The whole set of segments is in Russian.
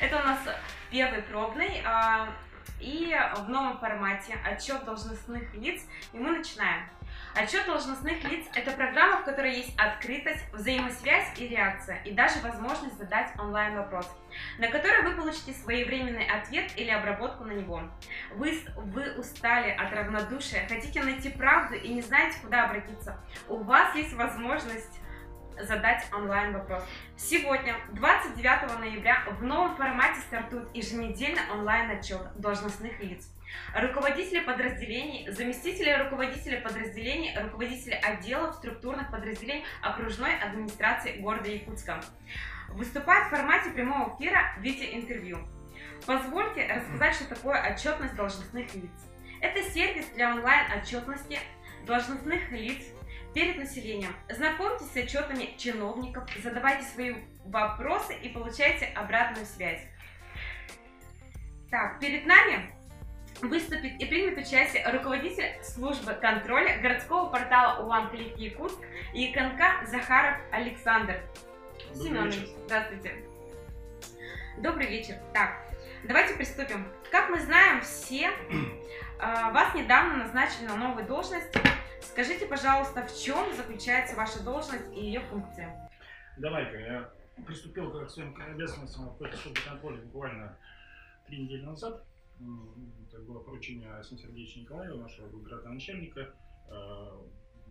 Это у нас первый пробный и в новом формате отчет должностных лиц. И мы начинаем. Отчет должностных лиц – это программа, в которой есть открытость, взаимосвязь и реакция, и даже возможность задать онлайн-вопрос, на который вы получите своевременный ответ или обработку на него. Вы устали от равнодушия, хотите найти правду и не знаете, куда обратиться. У вас есть возможность задать онлайн-вопрос. Сегодня, 29 ноября, в новом формате стартует еженедельный онлайн-отчет должностных лиц. Руководители подразделений, заместители руководителя подразделений, руководители отделов, структурных подразделений окружной администрации города Якутска выступают в формате прямого эфира в виде интервью. Позвольте рассказать, что такое отчетность должностных лиц. Это сервис для онлайн-отчетности должностных лиц перед населением. Знакомьтесь с отчетами чиновников, задавайте свои вопросы и получайте обратную связь. Так, перед нами выступит и примет участие руководитель службы контроля городского портала OneClick Якутск ИКНК Захаров Александр Семенович. Здравствуйте. Добрый вечер. Так, давайте приступим. Как мы знаем все, вас недавно назначили на новую должность. Скажите, пожалуйста, в чем заключается ваша должность и ее функция? Давай-ка, я приступил к своим обязанностям в службе контроля буквально 3 недели назад. Это было поручение Александра Сергеевича Николаева, нашего градоначальника.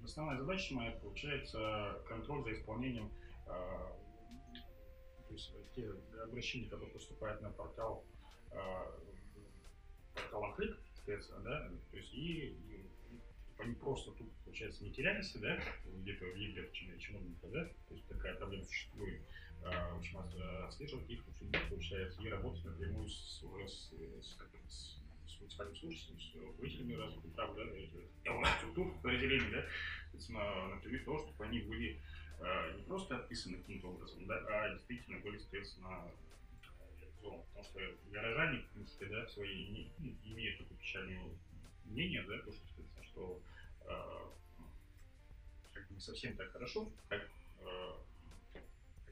Основная задача моя получается контроль за исполнением, то есть те обращения, которые поступают на портал OneClick, соответственно, да, то есть они просто тут, получается, не терялись, да, где-то в игре чиновника, да, то есть такая проблема существует. Очень важно отслеживать их, получается, и работать напрямую с своим слушателем, с руководителями разных управ, да, структур подразделений, да, например, того, чтобы они были не просто описаны каким-то образом, да, а действительно были, соответственно, реализованы. Потому что горожане, в принципе, да, свои имеют такое печальное мнение, да, то, что как бы не совсем так хорошо, как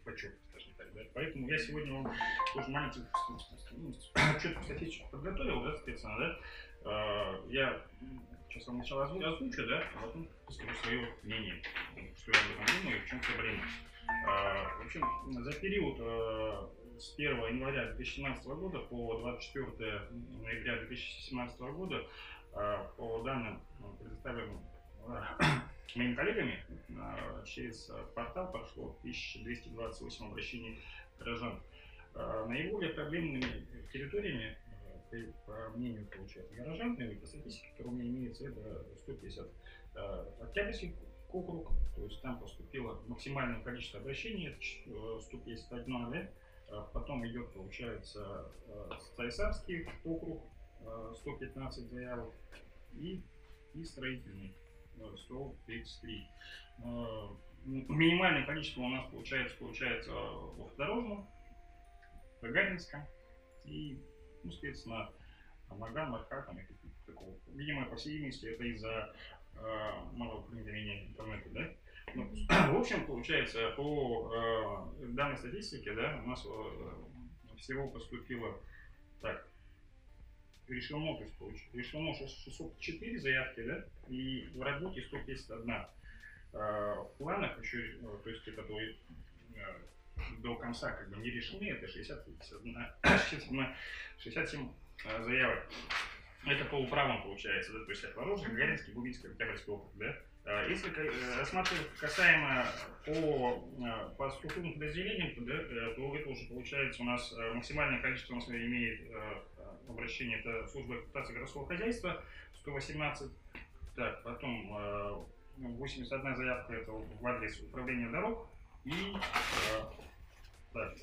отчет, скажем так, да. Поэтому я сегодня вам тоже маленький отчет статистику подготовил, да, соответственно, да. Я сейчас вам сначала озвучу, да, а потом скажу свое мнение, что я об этом думаю и в чем проблема. В общем, за период с 1 января 2017 года по 24 ноября 2017 года по данным, предоставленным моими коллегами, через портал прошло 1228 обращений граждан. Наиболее проблемными территориями, по мнению, получается, граждан, и по статистике, которая у меня имеется, это 150. Октябрьский округ, то есть там поступило максимальное количество обращений, это 151, да? Потом идет, получается, Стайсарский округ, 115 заявок, и строительный, 133. Минимальное количество у нас получается в Автодорожном, Гагаринском и, ну, соответственно, Маган, Мархатом и такого. Видимо, по всей видимости, это из-за малого проникновения интернета, да? Ну, в общем, получается, по данной статистике, да, у нас всего поступило так. Решено 604 заявки, да, и в работе 151. В планах еще, то есть это до конца как бы не решены, это 67 заявок. Это по управам получается, да, то есть Отворожный, Гагаринский, Губинский, Октябрьский округ, да. Если рассматривать касаемо по структурным подразделениям, да, то это уже получается у нас максимальное количество у нас имеет обращение, это служба эксплуатации городского хозяйства, 118, так, потом 81 заявка это в адрес управления дорог и так,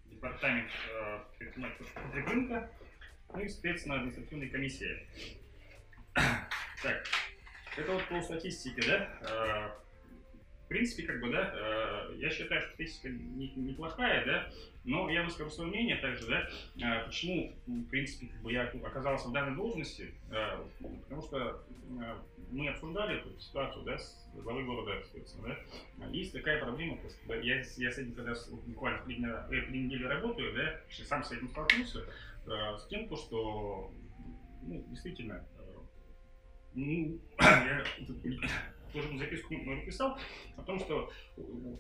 департамент предпринимательства рынка, ну и, соответственно, административная комиссия. Так, это вот по статистике, да, в принципе, как бы, да, я считаю, что статистика неплохая, да, но я выскажу свое мнение также, да, почему, в принципе, как бы я оказался в данной должности, потому что мы обсуждали эту ситуацию, да, с главой города, соответственно, да, есть такая проблема, просто, я с этим когда буквально 3 недели работаю, да, сам с этим столкнулся, с тем, что, ну, действительно, ну, я тоже записку написал о том, что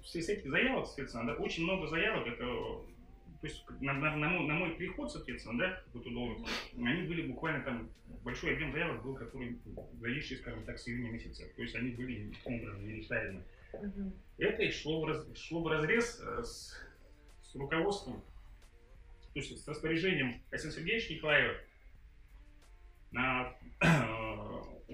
все с этих заявок, соответственно, да, очень много заявок, это, то есть на мой приход, соответственно, да, в эту должность, они были буквально там, большой объем заявок был, который зависший, скажем так, с июня месяца, то есть они были нерешаемы. Это шло вразрез с руководством, то есть с распоряжением Александра Сергеевича Николаева на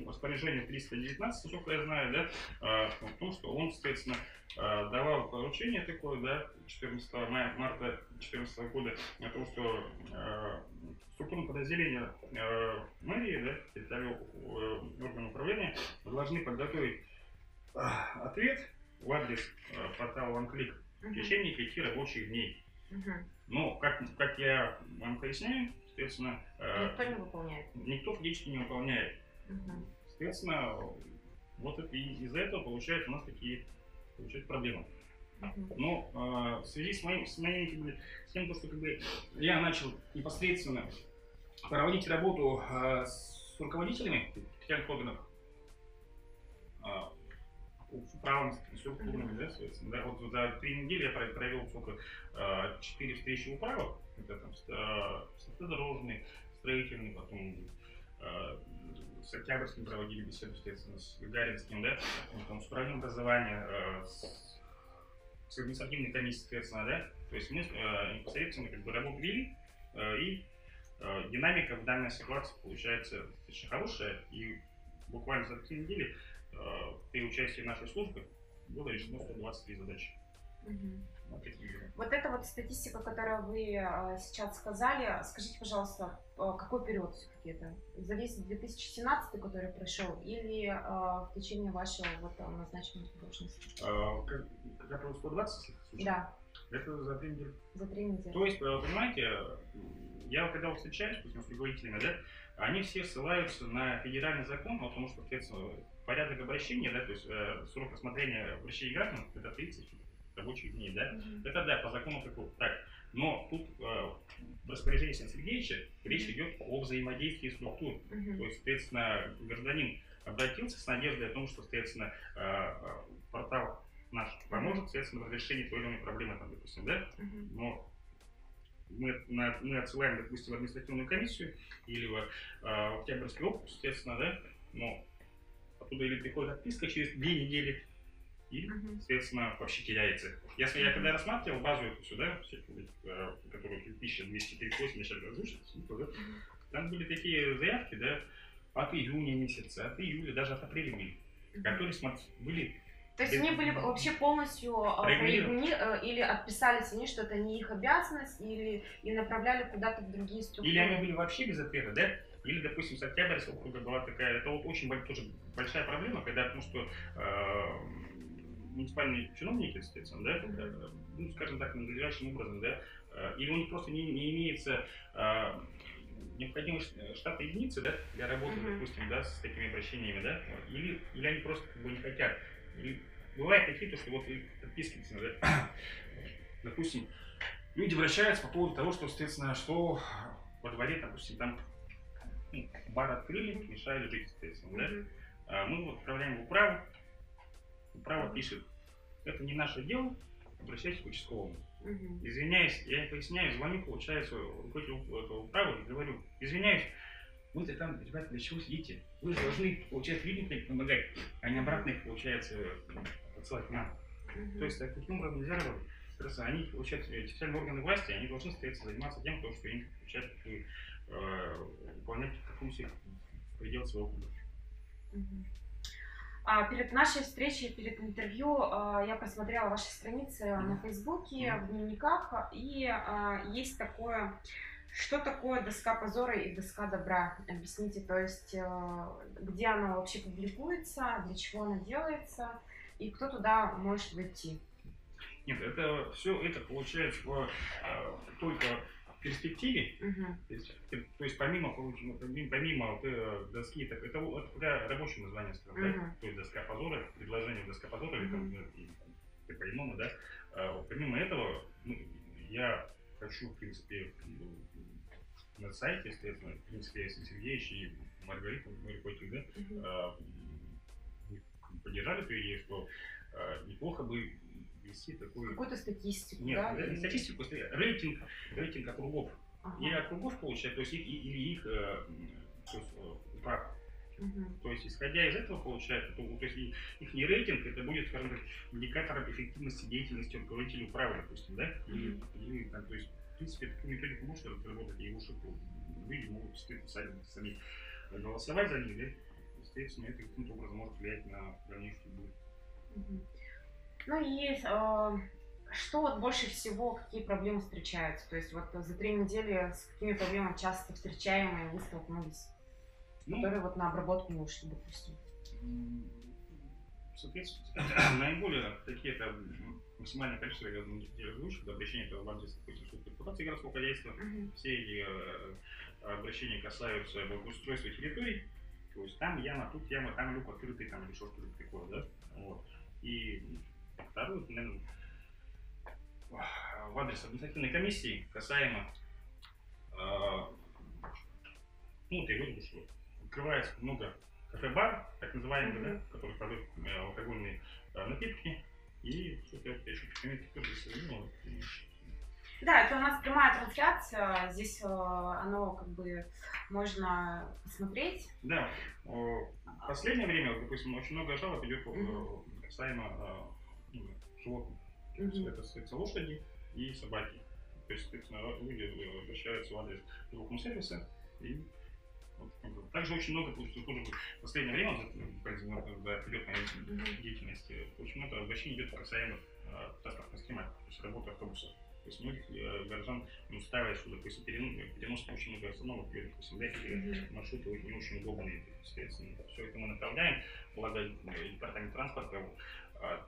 распоряжение 319, насколько я знаю, да, в том, что он, соответственно, давал поручение такое, да, 14 марта 2014 года, о том, что структурные подразделения мэрии, да, территориального органа управления должны подготовить ответ в адрес портала OneClick в течение 5 рабочих дней. Но, как я вам поясняю, соответственно, никто не выполняет. Никто физически не выполняет. Соответственно, вот это, из-за этого получается у нас такие проблемы. Но в связи с тем, что как бы, я начал непосредственно проводить работу с руководителями территориальных органов, правом структурными, да, соответственно, да, вот за 3 недели я провел только 4 встречи в управах, это там дорожный, строительный, потом с Октябрьским проводили беседу, соответственно, с Гагаринским, да, потом с управлением образования, с административной комиссией, соответственно, да, то есть мы непосредственно как бы работу вели, и динамика в данной ситуации получается достаточно хорошая, и буквально за 3 недели при участии нашей службы было решено 123 задачи. Вот эта вот статистика, которую вы сейчас сказали, скажите, пожалуйста, какой период все-таки это? За весь 2017, который прошел, или в течение вашего вот назначенной должности? Который 120? Да. Это за 3 недели. За 3 недели. То есть, понимаете, я когда встречаюсь с руководителями, да, они все ссылаются на федеральный закон, потому что, соответственно, порядок обращения, да, то есть срок рассмотрения обращений граждан это 30 рабочих дней, да, это да, по закону такой, так, но тут в распоряжении Александра Сергеевича речь идет о взаимодействии структур, то есть, соответственно, гражданин обратился с надеждой о том, что, соответственно, портал наш поможет, соответственно, в разрешении той или иной проблемы, там, допустим, да, но мы отсылаем, допустим, в административную комиссию или в Октябрьский округ, соответственно, да, но оттуда или приходит отписка через 2 недели, и, соответственно, вообще теряется. Если я когда рассматривал базу эту сюда, которую 1238 я сейчас озвучил, там были такие заявки, да, от июня месяца, от июля, даже от апреля были, которые были. То есть они были вообще полностью проявлены, или отписались они, что это не их обязанность, или и направляли куда-то в другие структуры? Или они были вообще без ответа, да? Или, допустим, с Октябрьского округа была такая, это вот очень тоже большая проблема, когда, потому что муниципальные чиновники, соответственно, да, ну, скажем так, надлежащим образом, да, или у них просто не имеется необходимой штатной единицы, да, для работы, допустим, да, с такими обращениями, да, или они просто как бы не хотят. Или бывает такие, что вот отписки, да, допустим, люди обращаются по поводу того, что, соответственно, что во дворе, допустим, там бар открыли, мешали жить, соответственно, да, мы вот отправляем в управу, управа пишет, это не наше дело, обращайтесь к участковому. Извиняюсь, я поясняю, звоню, получается, руководителю управы и говорю, извиняюсь, вы-то там, ребята, для чего сидите? Вы же должны, получается, людям помогать, а не обратно их, получается, отсылать к нам. То есть, таким образом нельзя работать. Они, получается, территориальные органы власти, они должны, соответственно, заниматься тем, что им, получается, выполнять функции в пределах своего округа. Перед нашей встречей, перед интервью я просмотрела ваши страницы на Фейсбуке, в дневниках, и есть такое, что такое доска позора и доска добра? Объясните, то есть где она вообще публикуется, для чего она делается, и кто туда может войти? Нет, это все это получается только в перспективе. То есть помимо доски, это рабочее название, скажем, да? То есть доска позора, предложение доска позора, или там, по-иному, да? Помимо этого, я хочу, в принципе, на сайте, естественно, в принципе, если Сергеевич и Маргарита, мой руководитель, да, поддержали эту идею, что неплохо бы вести такую... Какую-то статистику, Нет, да? не статистику, рейтинг округов. И округов получается, то есть их прав. То есть, исходя из этого, получается, то есть их не рейтинг, это будет, скажем так, индикатором эффективности деятельности руководителя управы, допустим, да? Или там, то есть, в принципе, такую методику можно разработать, и уж люди могут сами голосовать за них, да? Естественно, это каким-то образом может влиять на дальнейшую судьбу. Ну и что вот больше всего, какие проблемы встречаются? То есть вот за 3 недели с какими проблемами часто встречаемые вы столкнулись, которые вот на обработку не ушли, допустим? Соответственно, наиболее такие это максимальное количество, я разлучил, обращения в адрес репутации городского хозяйства. Все эти обращения касаются благоустройства территорий. То есть там яма, тут яма, там люк открытый, там или что-то такое, да? Вот. И второе, наверное, в адрес административной комиссии касаемо тревоги, что открывается много кафе-бар, так называемых, да, которые продают алкогольные напитки, и что-то еще тоже. Да, это у нас прямая трансляция, здесь оно как бы можно посмотреть. Да, в последнее время, допустим, очень много жалоб идет касаемо животных. Это лошади и собаки. То есть, соответственно, люди обращаются в адрес животного сервиса. И также очень много, тоже в последнее время, за определенной деятельности, очень много обращений идет касаемо транспортных схем, то есть работы автобусов. То есть многих горожан не устраивает, что, допустим, переносят очень много остановок, допустим, да, или маршруты не очень удобные. Соответственно, все это мы направляем, благо департамент транспорта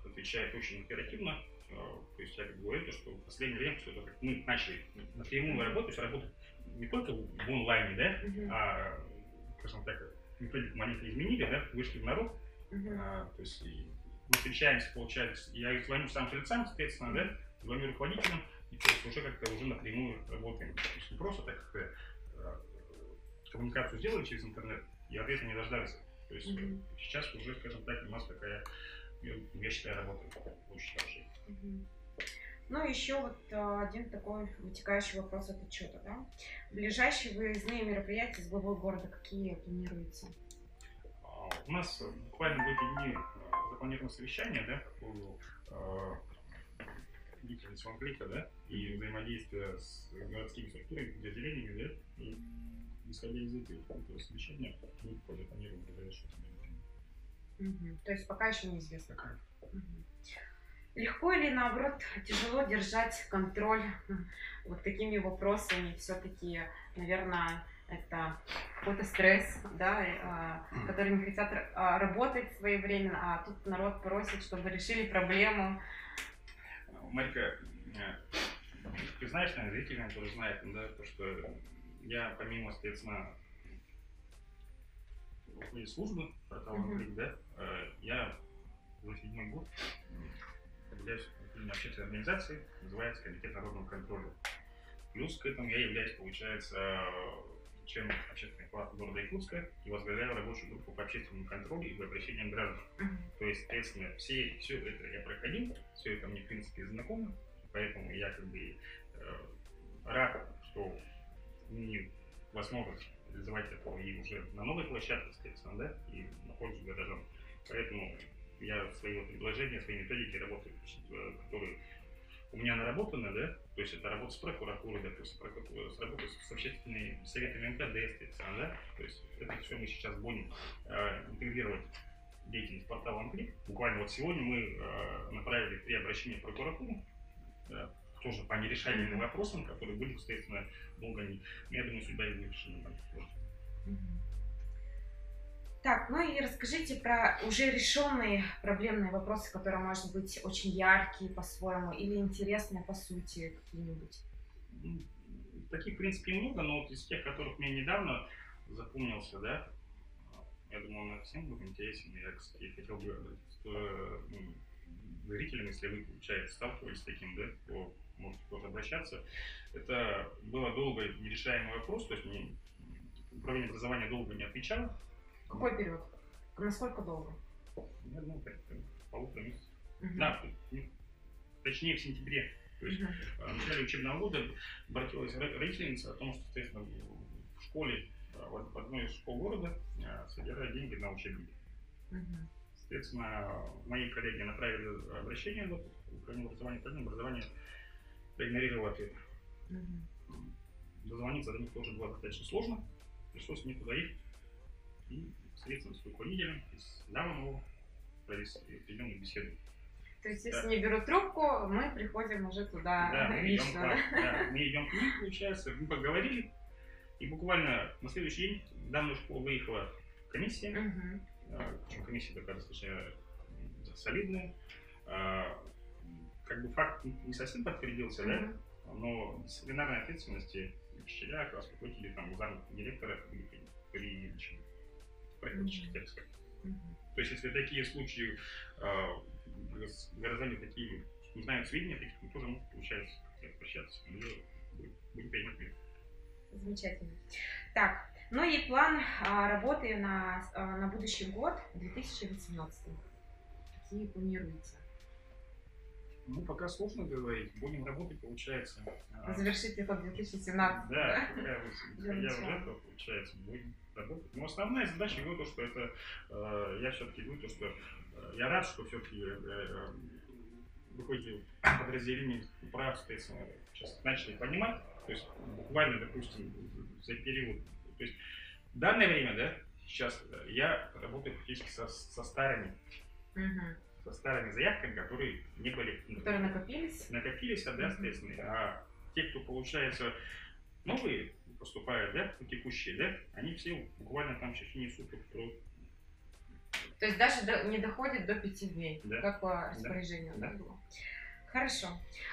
отвечает очень оперативно. То есть я говорю, что в последнее время мы начали напрямую работать, не только в онлайне, да, а, скажем так, методику маленько изменили, да, вышли в народ. То есть мы встречаемся, получается, я звоню сам жильцам, соответственно, да, звоню руководителям, и то есть уже как-то уже напрямую работаем. То есть не просто так как коммуникацию сделали через интернет и ответа не дождались. То есть сейчас уже, скажем так, у нас такая, я считаю, работа очень хорошая. Ну, еще вот один такой вытекающий вопрос от отчета, да? Ближайшие выездные мероприятия с главой города какие планируются? У нас буквально в эти дни запланировано совещание, да, по деятельности Ванклика, да, и взаимодействие с городскими структурами, подразделениями, да, и исходя из этого совещания будет планировано ближайшее время. То есть пока еще неизвестно. Легко или, наоборот, тяжело держать контроль вот такими вопросами? Все-таки, наверное, это какой-то стресс, да, который не хотят работать своевременно, а тут народ просит, чтобы решили проблему. Марика, ты знаешь, наверное, зрителям тоже знают, да, то, что я, помимо, соответственно, руководителя службы портала Ванклик, да, я уже 7-й год являюсь общественной организацией, называется Комитет народного контроля. Плюс к этому я являюсь, получается, членом общественной палаты города Якутска и возглавляю рабочую группу по общественному контролю и по обращениям граждан. То есть, соответственно, все это я проходил, все это мне, в принципе, знакомо, поэтому я как бы рад, что мне возможность реализовать это и уже на новой площадке, соответственно, да, и на пользу горожан. Поэтому я свои предложения, свои методики работы, которые у меня наработаны, да, то есть это работа с прокуратурой, да, то есть работа с общественными советами МКД, естественно, да, то есть это все мы сейчас будем интегрировать в деятельность портала Ванклик. Буквально вот сегодня мы направили 3 обращения в прокуратуру, да, тоже по нерешаемым вопросам, которые были, соответственно, долго, я думаю, судьба и будет решена. Так, ну и расскажите про уже решенные проблемные вопросы, которые, может быть, очень яркие по-своему или интересные по сути какие-нибудь. Таких, в принципе, много, но вот из тех, которых мне недавно запомнился, да, я думаю, он всем будет интересен. Я, кстати, хотел бы зрителям, если вы, получается, сталкивались с таким, да, то можете тоже обращаться. Это было долго нерешаемый вопрос, то есть управление образования долго не отвечало. Какой период? Насколько долго? Я думаю, полутора месяцев. Да, точнее в сентябре. То есть в начале учебного года обратилась родительница о том, что, соответственно, в школе, в одной из школ города собирают деньги на учебники. Соответственно, мои коллеги направили обращение в управление образования проигнорировало ответ. Дозвониться до них тоже было достаточно сложно. Пришлось мне туда ехать. И, соответственно, с руководителем, с замом его провести определенную беседу. То есть, если не берут трубку, мы приходим уже туда лично. Мы идем к ним, получается, мы поговорили. И буквально на следующий день в данную школу выехала комиссия. Причем комиссия такая достаточно солидная. Как бы факт не совсем подтвердился, да? Но дисциплинарной ответственности учителя, как раз руководители, там, зам директора практически, так сказать. То есть, если такие случаи граждане такие узнают сведения, таких мы тоже можем, получается, обращаться, будем принимать меры. Замечательно. Так, ну и план работы на будущий год, 2018. Какие планируете? Ну, пока сложно говорить. Будем работать, получается. Завершить это 2017. Да, исходя из этого, получается, будем работать. Но основная задача, говорю, то, что это, я все-таки говорю, то, что я рад, что все-таки руководители подразделений управ, соответственно, сейчас начали понимать, то есть буквально, допустим, за период, то есть в данное время, да, сейчас я работаю практически со старыми заявками, которые не были... Которые накопились? Накопились, да, соответственно. А те, кто, получается, новые поступают, да, текущие, да, они все буквально там в течение суток. То есть даже не доходит до 5 дней, да. Как по распоряжению, да. Было? Хорошо.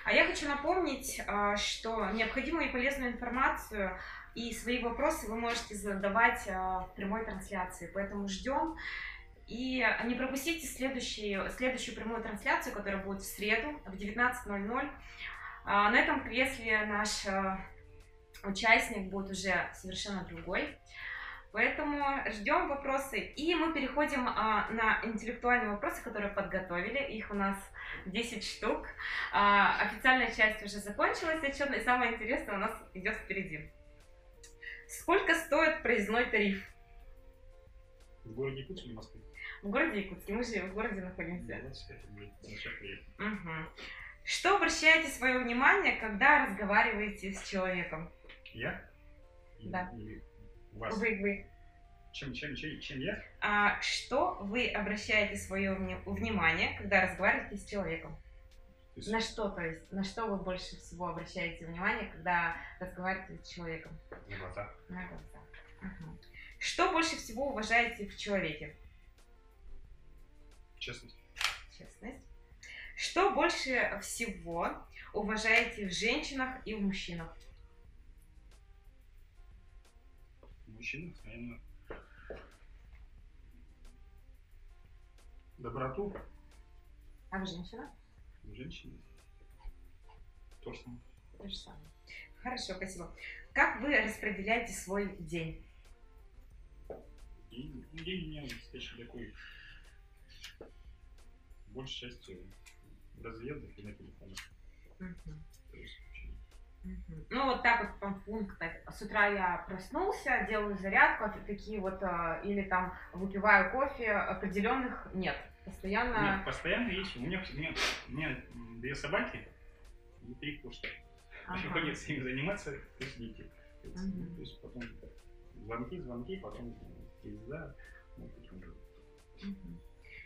А я хочу напомнить, что необходимую и полезную информацию и свои вопросы вы можете задавать в прямой трансляции, поэтому ждем. И не пропустите следующую прямую трансляцию, которая будет в среду в 19:00. На этом кресле наш участник будет уже совершенно другой. Поэтому ждем вопросы. И мы переходим на интеллектуальные вопросы, которые подготовили. Их у нас 10 штук. Официальная часть уже закончилась, отчетная. И самое интересное у нас идет впереди. Сколько стоит проездной тариф? В городе Якутске или в Москве? В городе Якутске. Мы же в городе находимся. 25 рублей. Что обращаете свое внимание, когда разговариваете с человеком? Я? Да. Или вас? Вы. Чем я? Что вы обращаете свое внимание, когда разговариваете с человеком? На что, то есть, на что вы больше всего обращаете внимание, когда разговариваете с человеком? На глаза. На глаза. Что больше всего уважаете в человеке? Честность. Честность. Что больше всего уважаете в женщинах и в мужчинах? В мужчинах, наверное, доброту. А в женщинах? В женщинах то же самое. То же самое. Хорошо, спасибо. Как вы распределяете свой день? День у меня достаточно такой, большей частью в разъездах и на телефоне. Ну, вот так вот по пунктам. С утра я проснулся, делаю зарядку, такие вот, или там выпиваю кофе, определенных нет. Постоянно... Нет, постоянно есть. У меня 2 собаки и 3 кошки. Приходится ими заниматься, то есть дети. То есть потом звонки, потом езда.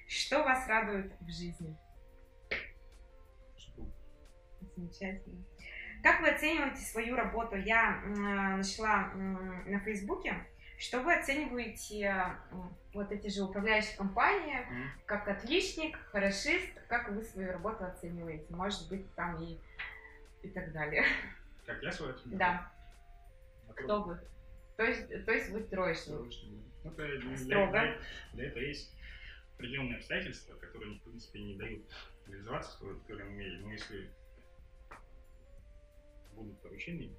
Что вас радует в жизни? Что? Замечательно. Как вы оцениваете свою работу? Я нашла на Фейсбуке, Что вы оцениваете вот эти же управляющие компании, как отличник, хорошист, как вы свою работу оцениваете? Может быть, там и так далее. Как я свою оцениваю? Да. Кто вы? То есть вы троечник. Строго. Для этого есть определенные обстоятельства, которые, в принципе, не дают реализоваться в котором умели. Но если будут поручения,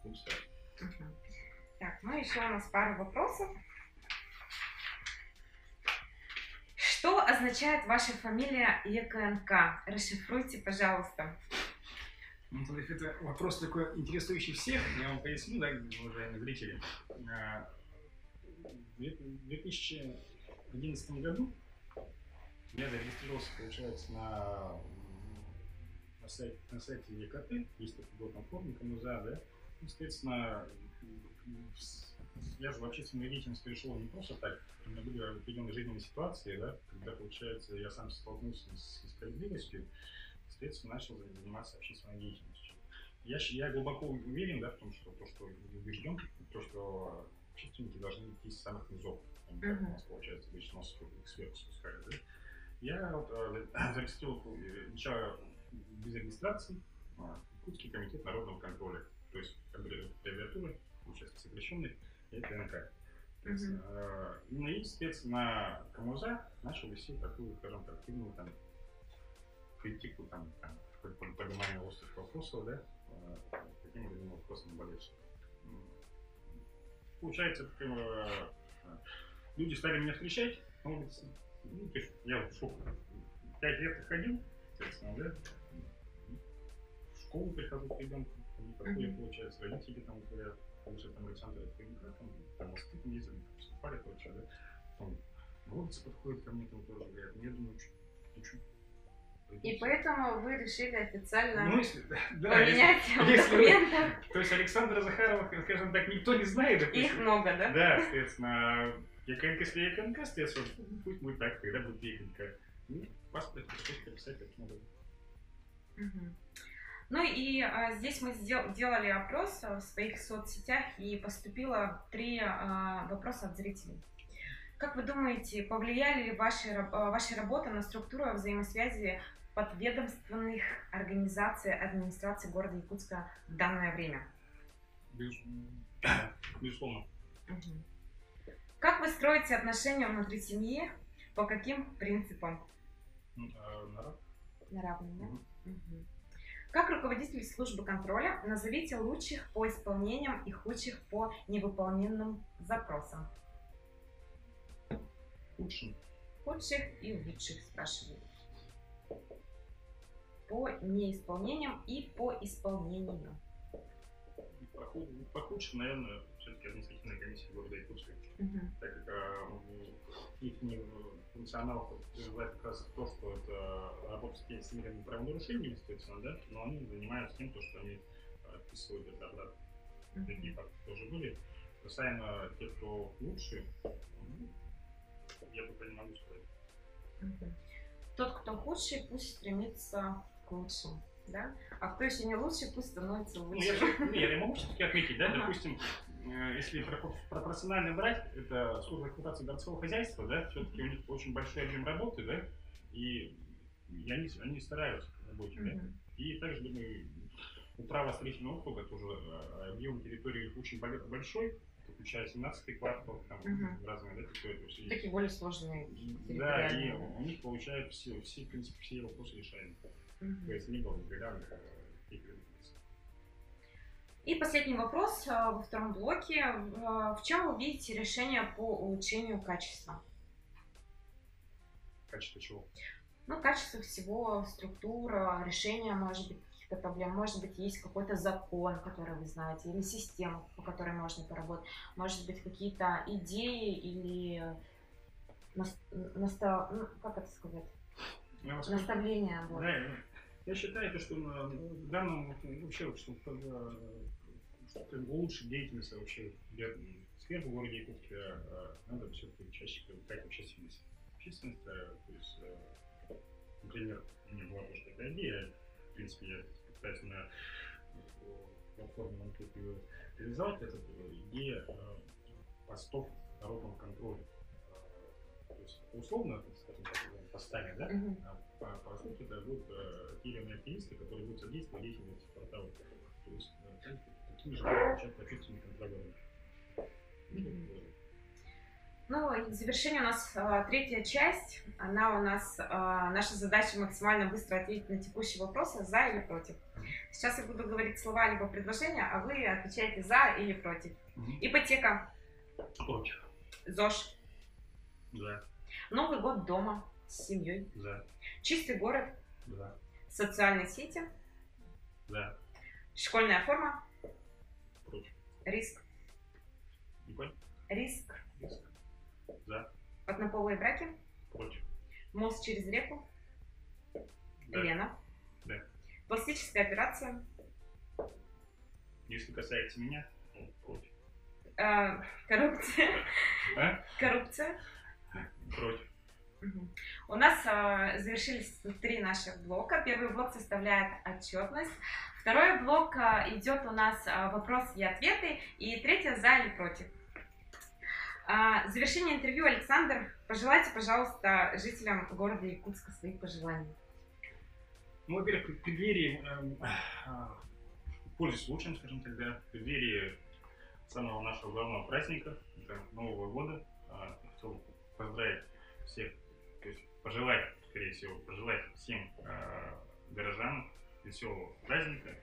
буду ставить. Так, ну еще у нас пару вопросов. Что означает ваша фамилия ЕКНК? Расшифруйте, пожалуйста. Ну, это вопрос такой интересующий всех. Я вам поясню, да, уважаемые зрители. В 2011 году я зарегистрировался, получается, на сайте ЕКТ, есть такой год на форме, Камуза, да. Соответственно, я же в общественную деятельность пришел не просто так. У меня были определенные жизненные ситуации, да, когда, получается, я сам столкнулся с несправедливостью, соответственно, начал заниматься общественной деятельностью. Я глубоко уверен, да, в том, что то, что убежден, то, что общественники должны идти с самых низов. Как у нас, получается, обычно нас сверху спускают, да. Я вот, зарегистрировал сначала без регистрации Иркутский комитет народного контроля, то есть аббревиатура, получается, сокращенный, это НК. Ну и, соответственно, Камуза начал вести такую, скажем так, активную там критику, там поднимание острых вопросов, да, каким или иным вопросом наболевшим. Получается, люди стали меня встречать на улице. Ну, то есть я сколько, 5 лет ходил, соответственно, да, в школу прихожу к ребенку, они подходят, получается, родители там говорят, лучше там Александр там Москвы ездили, поступали, короче, да, потом на улице подходят ко мне, там тоже говорят, я думаю, что. И поэтому вы решили официально да, поменять документы. То есть Александра Захарова, скажем так, никто не знает. Допустим. Их много, да? Да, соответственно, ЕКНК, если ЕКНК, соответственно, пусть будет так, когда будет ЕКНК. Ну, паспорт, просто писать как надо. Ну и здесь мы делали опрос в своих соцсетях, и поступило 3 вопроса от зрителей. Как вы думаете, повлияли ли ваша работа на структуру взаимосвязи подведомственных организаций администрации города Якутска в данное время? Безусловно. Как вы строите отношения внутри семьи? По каким принципам? На равных, да? Как руководитель службы контроля назовите лучших по исполнениям и худших по невыполненным запросам? Худших и лучших спрашиваю. По неисполнениям и по исполнению. По худшим, наверное, все-таки административная комиссия города Якутска. Так как их функционал развивает как раз то, что это работа с мирными правонарушениями, соответственно, да, но они занимаются тем, что они отписывают это обратно. Такие факты тоже были. Касаемо тех, кто лучше, я пока не могу сказать. Тот, кто худший, пусть стремится к лучшему, да? А кто еще не лучше, пусть становится лучше. Я могу все-таки отметить, да, допустим, если пропорционально брать, это служба эксплуатации городского хозяйства, да, все-таки у них очень большой объем работы, да, и они стараются в работе, да. И также, думаю, управа строительного округа тоже объем территории очень большой, включая 17-й квартал, там разные, да, территории. Такие более сложные. Да, и у них получают все, в принципе, все вопросы решаемы. То есть не было никогда И последний вопрос во втором блоке. В чем вы видите решение по улучшению качества? Качество чего? Ну, качество всего, структура, решение, может быть, каких-то проблем. Может быть, есть какой-то закон, который вы знаете, или система, по которой можно поработать. Может быть, какие-то идеи или как это сказать? Наставления. Вот. Да, я считаю, что в данном вообще, чтобы улучшить деятельность вообще сфер в городе Якутске, надо все-таки чаще привлекать общественность. Общественность, то есть, например, у меня была тоже такая идея, в принципе, я пытаюсь платформе OneClick ее реализовать, это идея постов народного контроля. То есть условно, скажем так, поставить, да? По сути, это будут те или иные активисты, которые будут содействовать деятельности портала. То есть такими же отчетными контролерами. Ну, и в завершение у нас третья часть. Она у нас, наша задача максимально быстро ответить на текущие вопросы за или против. Сейчас я буду говорить слова либо предложения, а вы отвечаете за или против. Ипотека. Против. ЗОЖ. За. Новый год дома с семьей. За. Чистый город. За. Социальные сети. За. Школьная форма. Против. Риск. Не понял? Риск. Риск. За. Однополые браки. Против. Мост через реку. Да. Лена. Да. Пластическая операция. Если касается меня, то против. Коррупция. А? Коррупция. Против. У нас завершились 3 наших блока. Первый блок составляет отчетность. Второй блок идет у нас вопросы и ответы. И третье за или против. Завершение интервью. Александр, пожелайте, пожалуйста, жителям города Якутска своих пожеланий. Ну, во-первых, в преддверии, пользуясь случаем, скажем так, да, в преддверии самого нашего главного праздника, это Нового года, хотел поздравить всех, то есть пожелать, скорее всего, пожелать всем горожанам веселого праздника,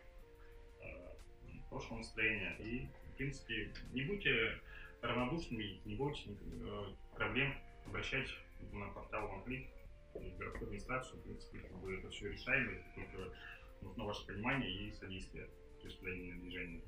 хорошего настроения и, в принципе, не будьте равнодушными, не бойтесь проблем, обращайтесь на портал OneClick, в городскую администрацию, в принципе, это все решаемо, только нужно ваше понимание и содействие, то есть правильное движение.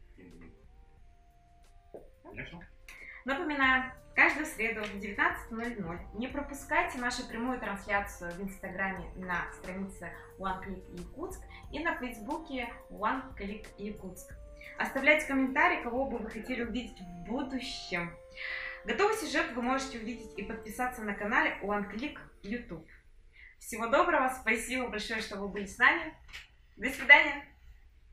Напоминаю, каждую среду в 19:00 не пропускайте нашу прямую трансляцию в Инстаграме на странице OneClick Якутск и на Фейсбуке OneClick Якутск. Оставляйте комментарии, кого бы вы хотели увидеть в будущем. Готовый сюжет вы можете увидеть и подписаться на канале OneClick YouTube. Всего доброго, спасибо большое, что вы были с нами. До свидания.